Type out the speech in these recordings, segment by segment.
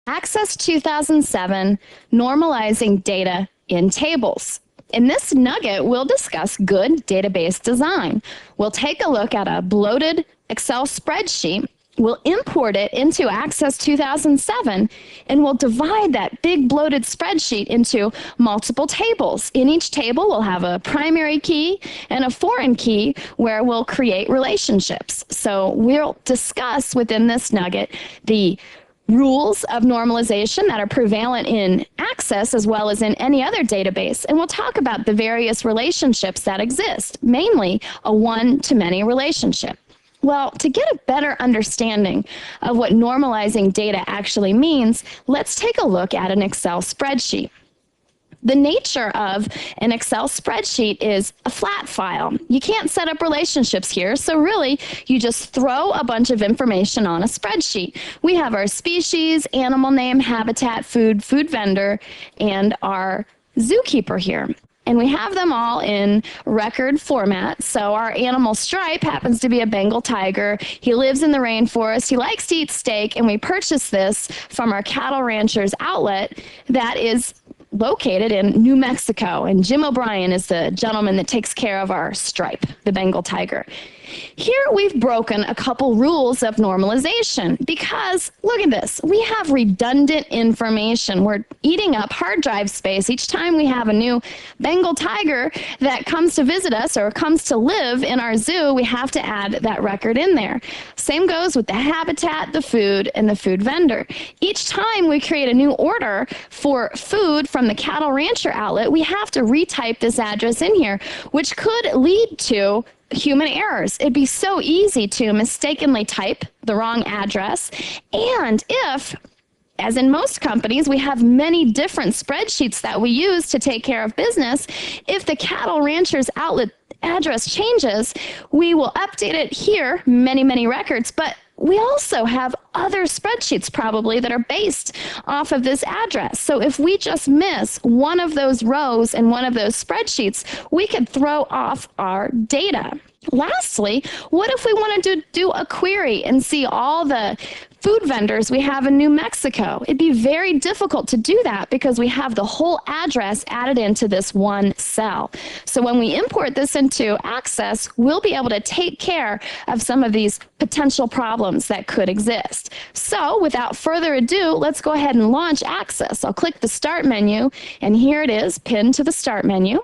Access 2007, Normalizing Data in Tables. In this nugget, we'll discuss good database design. We'll take a look at a bloated Excel spreadsheet. We'll import it into Access 2007, and we'll divide that big bloated spreadsheet into multiple tables. In each table, we'll have a primary key and a foreign key where we'll create relationships. So we'll discuss within this nugget the rules of normalization that are prevalent in Access as well as in any other database. And we'll talk about the various relationships that exist, mainly a one-to-many relationship. Well, to get a better understanding of what normalizing data actually means, let's take a look at an Excel spreadsheet. The nature of an Excel spreadsheet is a flat file. You can't set up relationships here, so really you just throw a bunch of information on a spreadsheet. We have our species, animal name, habitat, food vendor, and our zookeeper here. And we have them all in record format. So our animal Stripe happens to be a Bengal tiger. He lives in the rainforest. He likes to eat steak, and we purchased this from our cattle rancher's outlet that is located in New Mexico, and Jim O'Brien is the gentleman that takes care of our Stripe, the Bengal tiger. Here we've broken a couple rules of normalization because, look at this, we have redundant information. We're eating up hard drive space each time we have a new Bengal tiger that comes to visit us or comes to live in our zoo. We have to add that record in there. Same goes with the habitat, the food, and the food vendor. Each time we create a new order for food from the cattle rancher outlet, we have to retype this address in here, which could lead to human errors. It'd be so easy to mistakenly type the wrong address. And if, as in most companies, we have many different spreadsheets that we use to take care of business, if the cattle rancher's outlet address changes, we will update it here, many records, but we also have other spreadsheets probably that are based off of this address. So if we just miss one of those rows in one of those spreadsheets, we could throw off our data. Lastly, what if we wanted to do a query and see all the food vendors we have in New Mexico? It'd be very difficult to do that because we have the whole address added into this one cell. So when we import this into Access, we'll be able to take care of some of these potential problems that could exist. So without further ado, let's go ahead and launch Access. I'll click the Start menu, and here it is, pinned to the Start menu.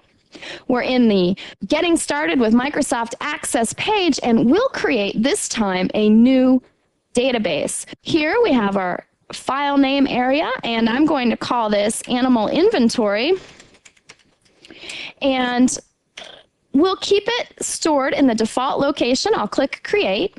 We're in the Getting Started with Microsoft Access page, and we'll create this time a new database. Here we have our file name area, and I'm going to call this Animal Inventory. And we'll keep it stored in the default location. I'll click Create.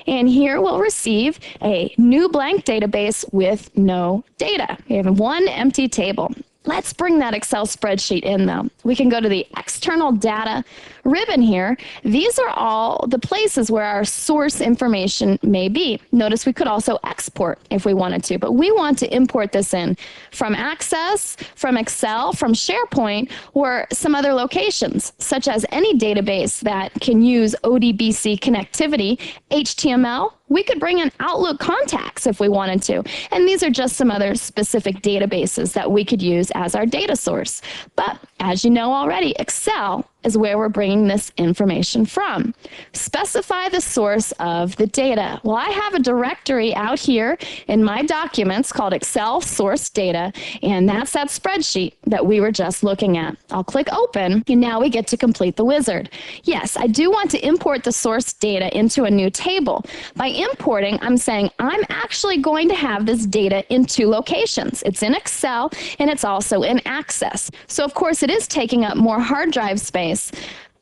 And here we'll receive a new blank database with no data. We have one empty table. Let's bring that Excel spreadsheet in, though. We can go to the External Data ribbon here. These are all the places where our source information may be. Notice we could also export if we wanted to, but we want to import this in from Access, from Excel, from SharePoint, or some other locations, such as any database that can use ODBC connectivity, HTML. We could bring in Outlook contacts if we wanted to. And these are just some other specific databases that we could use as our data source. But as you know already, Excel is where we're bringing this information from. Specify the source of the data. Well, I have a directory out here in my documents called Excel Source Data, and that's that spreadsheet that we were just looking at. I'll click Open, and now we get to complete the wizard. Yes, I do want to import the source data into a new table. By importing, I'm saying I'm actually going to have this data in two locations. It's in Excel, and it's also in Access. So, of course, it is taking up more hard drive space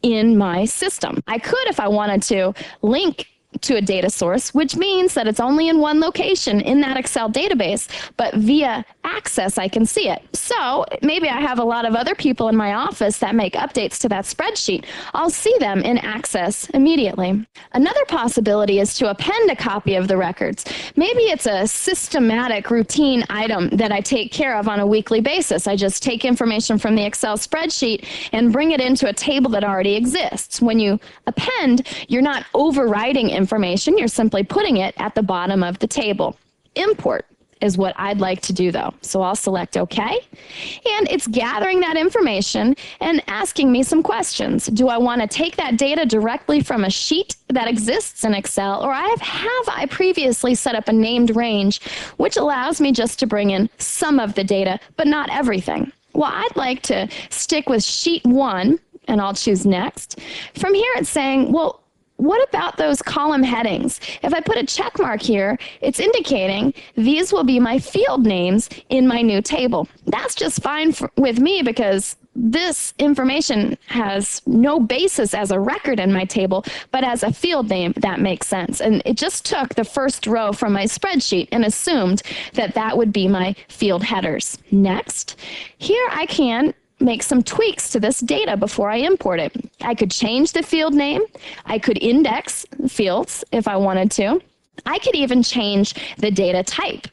in my system. I could, if I wanted to, link to a data source, which means that it's only in one location in that Excel database, but via Access, I can see it. So maybe I have a lot of other people in my office that make updates to that spreadsheet. I'll see them in Access immediately. Another possibility is to append a copy of the records. Maybe it's a systematic routine item that I take care of on a weekly basis. I just take information from the Excel spreadsheet and bring it into a table that already exists. When you append, you're not overriding information, you're simply putting it at the bottom of the table. Import. is what I'd like to do though. So I'll select OK. And it's gathering that information and asking me some questions. Do I want to take that data directly from a sheet that exists in Excel, or have I previously set up a named range, which allows me just to bring in some of the data, but not everything? Well, I'd like to stick with sheet 1, and I'll choose next. From here, it's saying, well, what about those column headings? If I put a check mark here, it's indicating these will be my field names in my new table. That's just fine with me because this information has no basis as a record in my table, but as a field name, that makes sense. And it just took the first row from my spreadsheet and assumed that that would be my field headers. Next, here I can make some tweaks to this data before I import it. I could change the field name. I could index fields if I wanted to. I could even change the data type,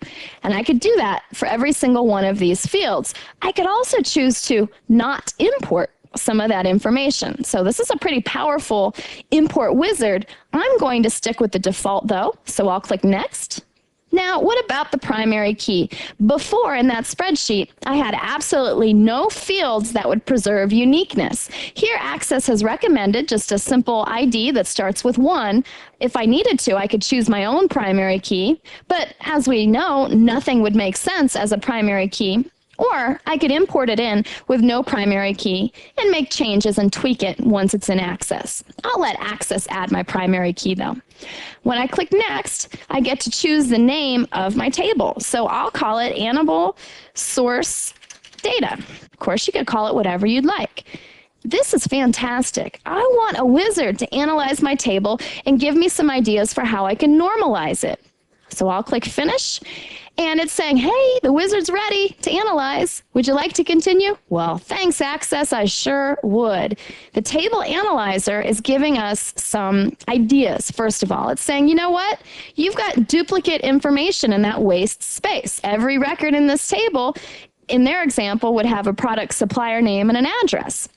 and I could do that for every single one of these fields. I could also choose to not import some of that information. So this is a pretty powerful import wizard. I'm going to stick with the default though, so I'll click Next. Now, what about the primary key? Before, in that spreadsheet, I had absolutely no fields that would preserve uniqueness. Here, Access has recommended just a simple ID that starts with 1. If I needed to, I could choose my own primary key, but as we know, nothing would make sense as a primary key. Or I could import it in with no primary key and make changes and tweak it once it's in Access. I'll let Access add my primary key though. When I click Next, I get to choose the name of my table. So I'll call it Animal Source Data. Of course, you could call it whatever you'd like. This is fantastic. I want a wizard to analyze my table and give me some ideas for how I can normalize it. So I'll click Finish. And it's saying, hey, the wizard's ready to analyze. Would you like to continue? Well, thanks, Access. I sure would. The table analyzer is giving us some ideas. First of all, it's saying, you know what? You've got duplicate information in that waste space. Every record in this table, in their example, would have a product supplier name and an address.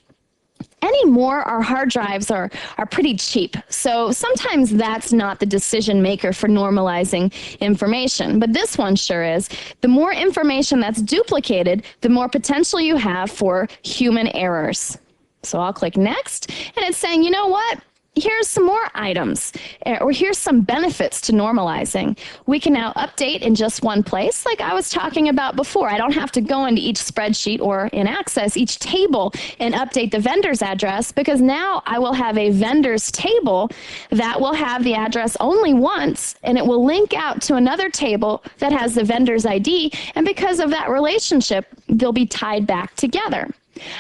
Anymore, our hard drives are pretty cheap. So sometimes that's not the decision maker for normalizing information, but this one sure is. The more information that's duplicated, the more potential you have for human errors. So I'll click Next, and it's saying, you know what? Here's some more items, or here's some benefits to normalizing. We can now update in just one place, like I was talking about before. I don't have to go into each spreadsheet or in Access, each table, and update the vendor's address, because now I will have a vendor's table that will have the address only once, and it will link out to another table that has the vendor's ID, and because of that relationship, they'll be tied back together.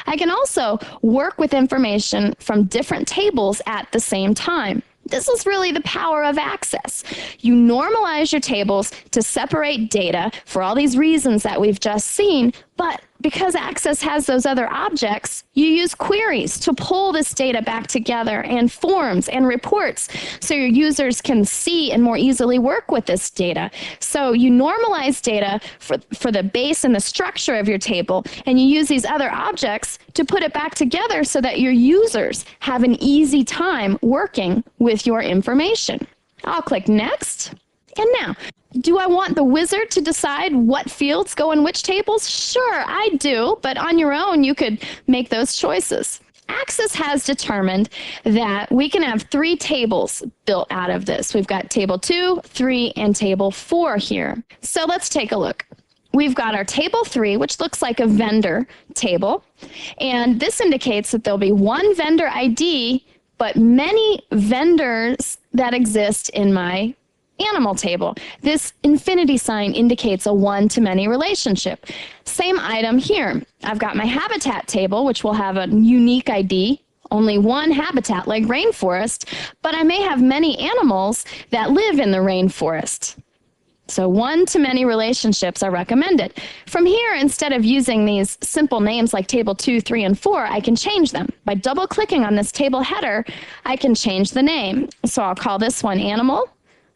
I can also work with information from different tables at the same time. This is really the power of Access. You normalize your tables to separate data for all these reasons that we've just seen, but because Access has those other objects, you use queries to pull this data back together, and forms and reports so your users can see and more easily work with this data. So you normalize data for the base and the structure of your table, and you use these other objects to put it back together so that your users have an easy time working with your information. I'll click Next. And now, do I want the wizard to decide what fields go in which tables? Sure, I do, but on your own, you could make those choices. Access has determined that we can have 3 tables built out of this. We've got table 2, 3, and table 4 here. So let's take a look. We've got our table 3, which looks like a vendor table, and this indicates that there'll be one vendor ID, but many vendors that exist in my animal table. This infinity sign indicates a one-to-many relationship. Same item here. I've got my habitat table, which will have a unique ID, only one habitat like rainforest, but I may have many animals that live in the rainforest. So one-to-many relationships are recommended. From here, instead of using these simple names like table 2, 3, and 4, I can change them. By double-clicking on this table header, I can change the name. So I'll call this one Animal.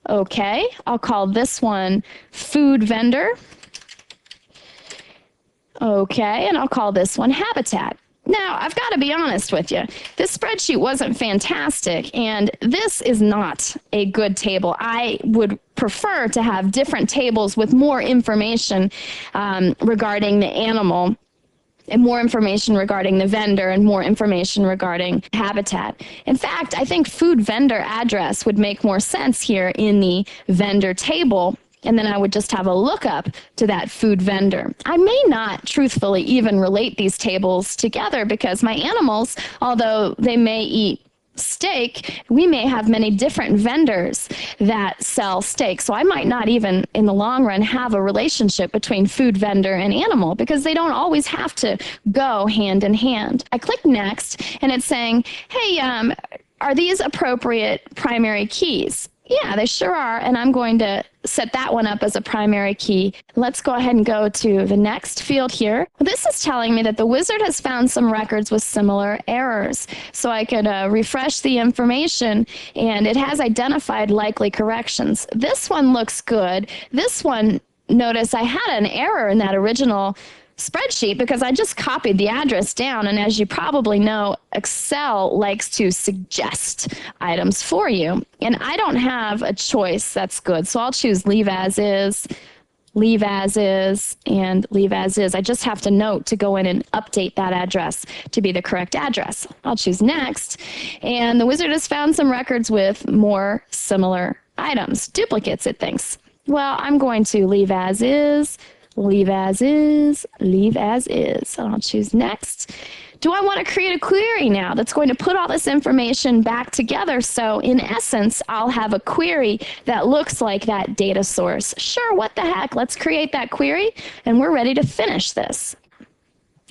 Okay, I'll call this one Food Vendor. Okay, and I'll call this one Habitat. Now, I've got to be honest with you. This spreadsheet wasn't fantastic, and this is not a good table. I would prefer to have different tables with more information regarding the animal, and more information regarding the vendor, and more information regarding habitat. In fact, I think food vendor address would make more sense here in the vendor table, and then I would just have a lookup to that food vendor. I may not truthfully even relate these tables together because my animals, although they may eat steak, we may have many different vendors that sell steak. So I might not even in the long run have a relationship between food vendor and animal because they don't always have to go hand in hand. I click next and it's saying, hey, are these appropriate primary keys? Yeah, they sure are, and I'm going to set that one up as a primary key. Let's go ahead and go to the next field here. This is telling me that the wizard has found some records with similar errors. So I could refresh the information, and it has identified likely corrections. This one looks good. This one, notice I had an error in that original spreadsheet because I just copied the address down, and as you probably know, Excel likes to suggest items for you, and I don't have a choice that's good, so I'll choose leave as is, leave as is, and leave as is. I just have to note to go in and update that address to be the correct address. I'll choose next, and the wizard has found some records with more similar items, duplicates it thinks. Well, I'm going to leave as is, leave as is, leave as is. I'll choose next. Do I want to create a query now that's going to put all this information back together? So in essence, I'll have a query that looks like that data source. Sure, what the heck? Let's create that query and we're ready to finish this.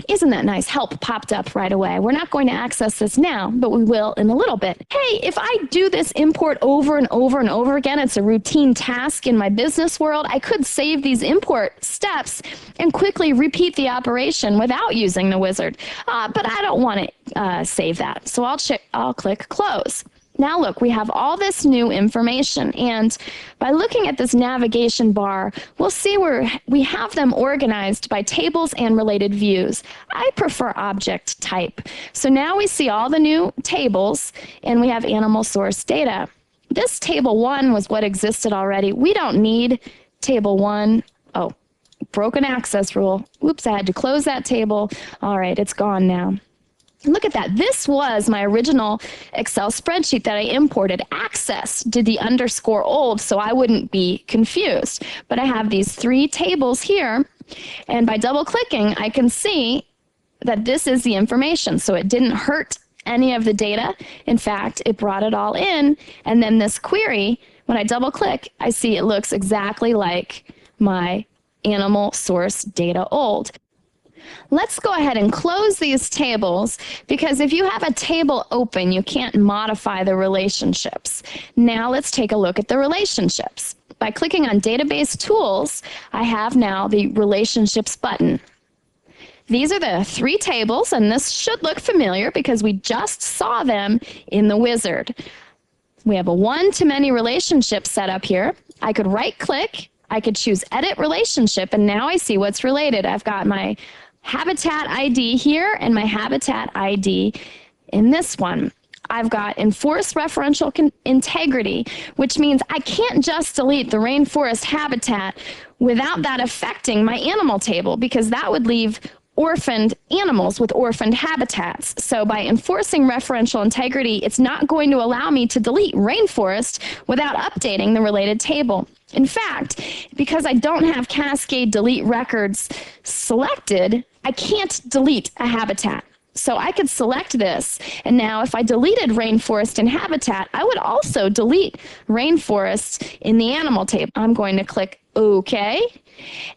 Isn't that nice? Help popped up right away. We're not going to access this now, but we will in a little bit. Hey, if I do this import over and over and over again, it's a routine task in my business world, I could save these import steps and quickly repeat the operation without using the wizard. But I don't want to save that. So I'll click close. Now look, we have all this new information, and by looking at this navigation bar, we'll see where we have them organized by tables and related views. I prefer object type. So now we see all the new tables, and we have animal source data. This table 1 was what existed already. We don't need table 1. Oh, broken access rule. Oops, I had to close that table. All right, it's gone now. Look at that. This was my original Excel spreadsheet that I imported. Access did the underscore old so I wouldn't be confused. But I have these 3 tables here, and by double clicking, I can see that this is the information. So it didn't hurt any of the data. In fact, it brought it all in. And then this query, when I double click, I see it looks exactly like my animal source data old. Let's go ahead and close these tables because if you have a table open, you can't modify the relationships. Now let's take a look at the relationships. By clicking on Database Tools, I have now the Relationships button. These are the 3 tables, and this should look familiar because we just saw them in the wizard. We have a one-to-many relationship set up here. I could right-click, I could choose Edit Relationship, and now I see what's related. I've got my Habitat ID here and my Habitat ID in this one. I've got Enforce Referential Integrity, which means I can't just delete the rainforest habitat without that affecting my animal table because that would leave orphaned animals with orphaned habitats. So by enforcing referential integrity, it's not going to allow me to delete rainforest without updating the related table. In fact, because I don't have Cascade Delete Records selected, I can't delete a habitat. So I could select this, and now if I deleted rainforest and habitat, I would also delete rainforest in the animal table. I'm going to click OK.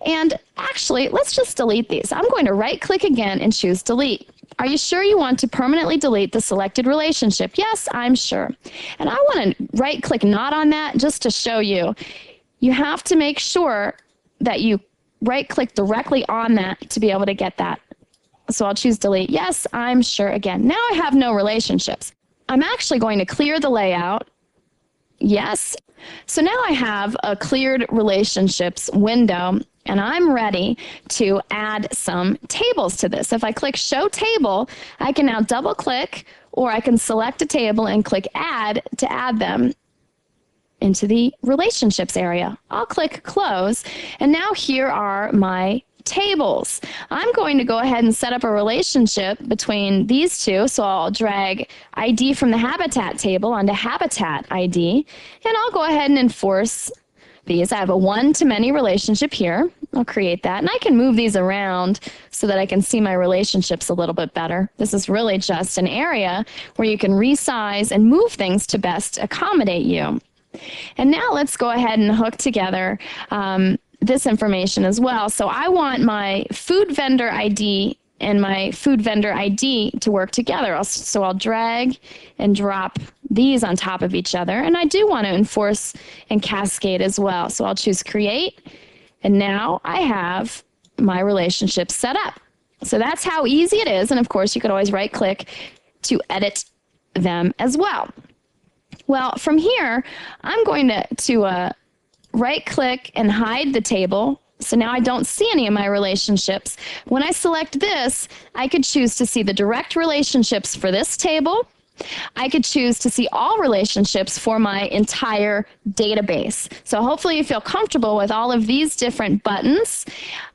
And actually, let's just delete these. I'm going to right-click again and choose Delete. Are you sure you want to permanently delete the selected relationship? Yes, I'm sure. And I want to right-click Not on that just to show you. You have to make sure that you right-click directly on that to be able to get that. So I'll choose Delete. Yes, I'm sure again. Now I have no relationships. I'm actually going to clear the layout. Yes. So now I have a cleared relationships window, And I'm ready to add some tables to this. If I click Show Table, I can now double click, or I can select a table and click Add to add them into the relationships area. I'll click Close, and now here are my tables. I'm going to go ahead and set up a relationship between these two. So I'll drag ID from the Habitat table onto Habitat ID, and I'll go ahead and enforce these. I have a one-to-many relationship here. I'll create that, and I can move these around so that I can see my relationships a little bit better. This is really just an area where you can resize and move things to best accommodate you. And now let's go ahead and hook together this information as well. So I want my food vendor ID and my food vendor ID to work together. So I'll drag and drop these on top of each other. And I do want to enforce and cascade as well. So I'll choose Create. And now I have my relationship set up. So that's how easy it is. And of course, you could always right click to edit them as well. Well, from here, I'm going to right click and hide the table. So now I don't see any of my relationships. When I select this, I could choose to see the direct relationships for this table. I could choose to see all relationships for my entire database. So hopefully you feel comfortable with all of these different buttons.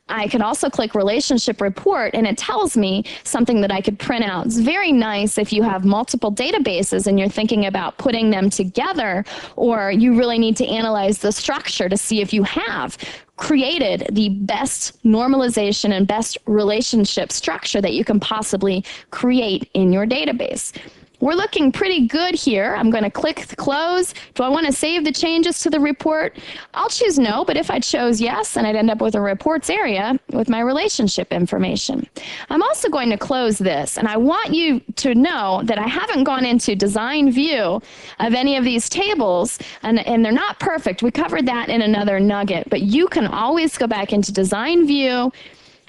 I can also click Relationship Report, and it tells me something that I could print out. It's very nice if you have multiple databases and you're thinking about putting them together, or you really need to analyze the structure to see if you have created the best normalization and best relationship structure that you can possibly create in your database. We're looking pretty good here. I'm going to click Close. Do I want to save the changes to the report? I'll choose no, but if I chose yes, then I'd end up with a reports area with my relationship information. I'm also going to close this, and I want you to know that I haven't gone into design view of any of these tables, and they're not perfect. We covered that in another nugget, but you can always go back into design view,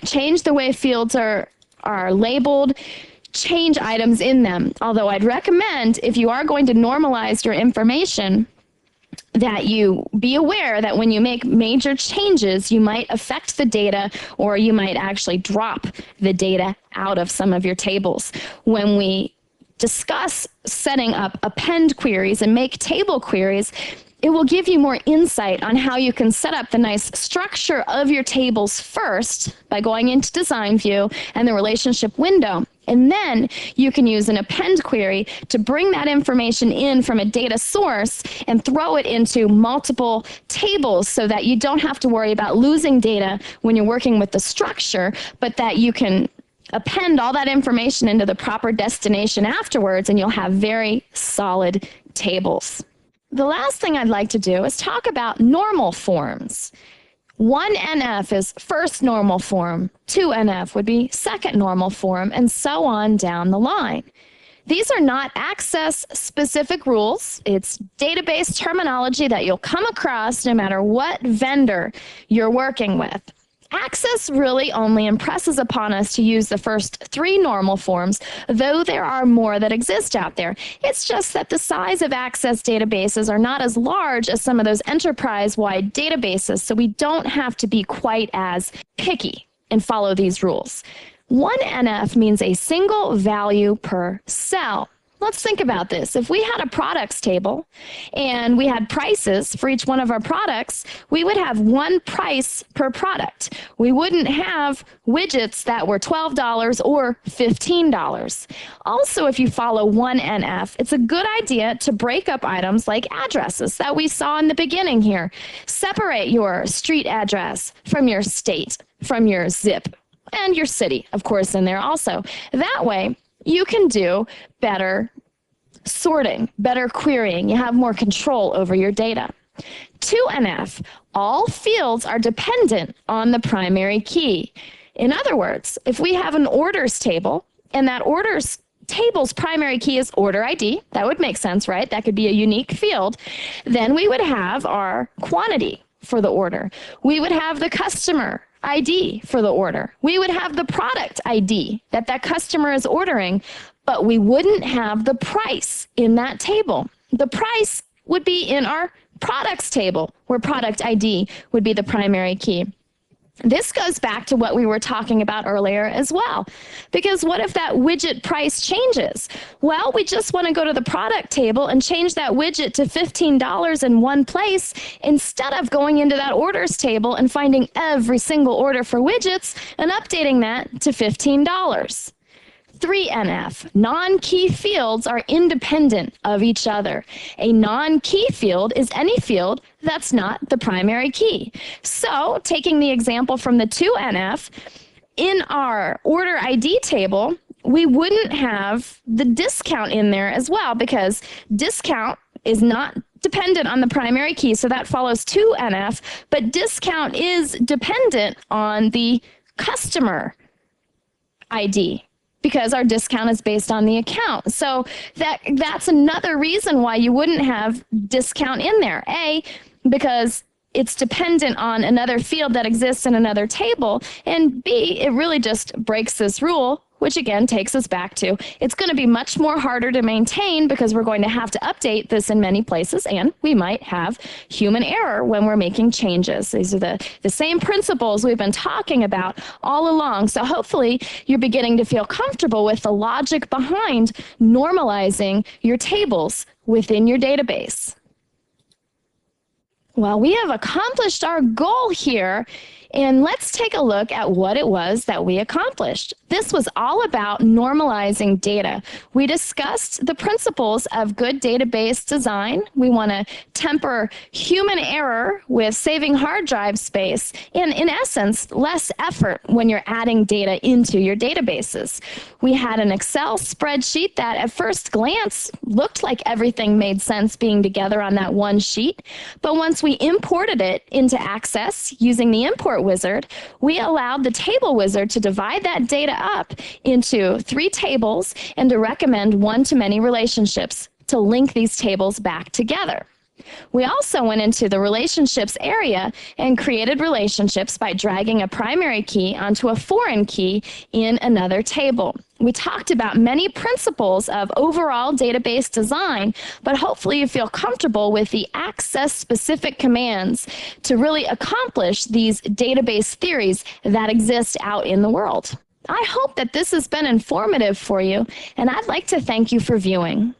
change the way fields are labeled, change items in them. Although I'd recommend, if you are going to normalize your information, that you be aware that when you make major changes, you might affect the data, or you might actually drop the data out of some of your tables. When we discuss setting up append queries and make table queries, it will give you more insight on how you can set up the nice structure of your tables first by going into design view and the relationship window. And then you can use an append query to bring that information in from a data source and throw it into multiple tables so that you don't have to worry about losing data when you're working with the structure, but that you can append all that information into the proper destination afterwards, and you'll have very solid tables. The last thing I'd like to do is talk about normal forms. 1NF is first normal form, 2NF would be second normal form, and so on down the line. These are not access-specific rules. It's database terminology that you'll come across no matter what vendor you're working with. Access really only impresses upon us to use the first three normal forms, though there are more that exist out there. It's just that the size of Access databases are not as large as some of those enterprise-wide databases, so we don't have to be quite as picky and follow these rules. 1NF means a single value per cell. Let's think about this. If we had a products table and we had prices for each one of our products, we would have one price per product. We wouldn't have widgets that were $12 or $15. Also, if you follow 1NF, it's a good idea to break up items like addresses that we saw in the beginning here. Separate your street address from your state, from your zip, and your city, of course, in there also. That way, you can do better sorting, better querying. You have more control over your data. 2NF, all fields are dependent on the primary key. In other words, if we have an orders table and that orders table's primary key is order ID, that would make sense, right? That could be a unique field. Then we would have our quantity for the order. We would have the customer ID for the order. We would have the product ID that customer is ordering, but we wouldn't have the price in that table. The price would be in our products table, where product ID would be the primary key. This goes back to what we were talking about earlier as well. Because what if that widget price changes? Well, we just want to go to the product table and change that widget to $15 in one place instead of going into that orders table and finding every single order for widgets and updating that to $15. 3NF, non-key fields are independent of each other. A non-key field is any field that's not the primary key. So taking the example from the 2NF, in our order ID table, we wouldn't have the discount in there as well because discount is not dependent on the primary key, so that follows 2NF, but discount is dependent on the customer ID, because our discount is based on the account. So that's another reason why you wouldn't have discount in there. A, because it's dependent on another field that exists in another table. And B, it really just breaks this rule, which again takes us back to it's going to be much more harder to maintain because we're going to have to update this in many places, and we might have human error when we're making changes. These are the same principles we've been talking about all along. So hopefully you're beginning to feel comfortable with the logic behind normalizing your tables within your database. Well, we have accomplished our goal here, and let's take a look at what it was that we accomplished. This was all about normalizing data. We discussed the principles of good database design. We want to temper human error with saving hard drive space, and in essence, less effort when you're adding data into your databases. We had an Excel spreadsheet that at first glance looked like everything made sense being together on that one sheet, but once we imported it into Access using the import wizard, we allowed the table wizard to divide that data up into 3 tables and to recommend one-to-many relationships to link these tables back together. We also went into the relationships area and created relationships by dragging a primary key onto a foreign key in another table. We talked about many principles of overall database design, but hopefully you feel comfortable with the Access-specific commands to really accomplish these database theories that exist out in the world. I hope that this has been informative for you, and I'd like to thank you for viewing.